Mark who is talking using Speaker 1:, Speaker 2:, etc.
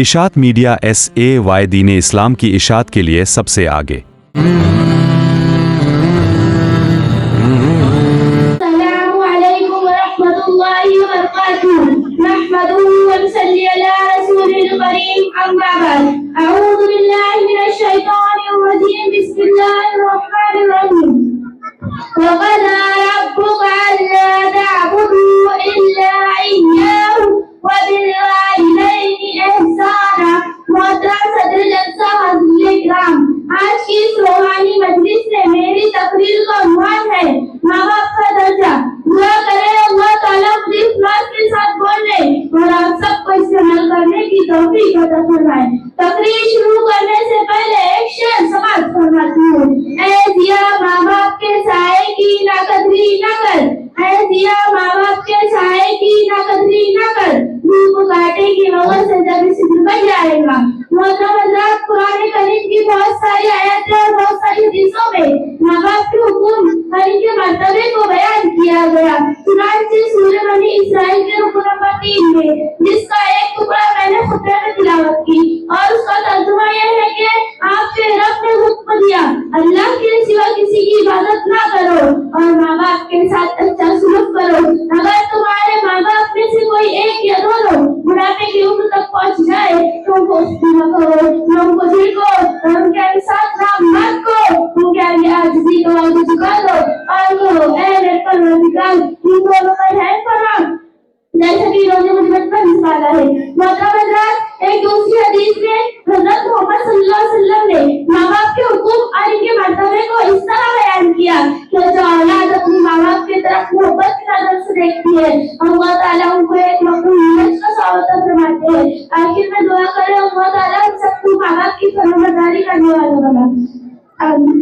Speaker 1: اشاعت media SAY دین اسلام کی اشاعت کے لیے سب سے آگے۔
Speaker 2: السلام علیکم ورحمۃ اللہ وبرکاتہ۔ نحمدہ ونصلی علی رسول الکریم، اما بعد، اعوذ باللہ من الشیطان الرجیم، بسم اللہ الرحمن الرحیم۔ وَقَضَىٰ رَبُّكَ أَلَّا تَعْبُدُوا إِلَّا إِيَّاهُ وَبِالْوَالِدَيْنِ إِحْسَانًا۔ محترم صدر جلسہ، حضرات اکرام، آج کی اس روحانی مجلس میں میری تقریر کا عنوان ہے ماں باپ کا درجہ۔ دعا کریں اللہ تعالیٰ خود اخلاص کے ساتھ بولنے اور آپ سب کو استعمال کرنے کی توفیق عطا فرمائے۔ تقریر شروع کرنے سے پہلے ایک شعر سماعت فرماتی ہوں۔ اے دیا ماں باپ کے سائے کی ناقدری نہ کر، اے دیا ماں باپ کے سائے کی ناقدری نہ کر، دھوپ کاٹے کی وجہ سے جب سدھ بن جائے گا۔ محترم حضرات، قرآن کریم کی بہت ساری آیاتیں اور بہت ساری حدیثوں میں ماں باپ کے حقوق اور ان کے مرتبے کو بیان کیا گیا۔ چنانچہ سورہ بنی اسرائیل کے رکن نمبر 3 میں، جس کا ایک ٹکڑا میں نے خطبے میں تلاوت کی، اور اس کا ترجمہ یہ ہے کہ آپ کے رب نے حکم دیا اللہ کے سوا کسی کی عبادت نہ کرو اور ماں باپ کے ساتھ اچھا سلوک کرو۔ اگر تمہارے ماں باپ میں سے کوئی ایک یا دونوں بڑھاپے کی عمر تک پہنچ جائے تو ان کو استعمال کرو، ان کو جھڑکو اور ان کے ساتھ نام مت کو، ان کے آگے عاجزی کا آگے جھکا دو اور کہو اے میرے پروردگار، ان دونوں کا رحم فرما جیسا کہ روزے مجبت پر نسباتا ہے۔ محترم حضرات، ایک دوسری حدیث میں حضرت محمد صلی اللہ علیہ وسلم نے ماں باپ کے حقوق اور ان کے مرتبے کو اس طرح بیان کیا کہ جو اولاد اپنی ماں باپ کی طرف محبت کی نظر سے دیکھتی ہے، اللہ تعالیٰ ان کو ایک مقبولیت کا ثواب فرماتے ہیں۔ آخر میں دعا کریں اللہ تعالیٰ ہم سب کو ماں باپ کی فرمانبرداری کرنے والا بنا۔ آمین۔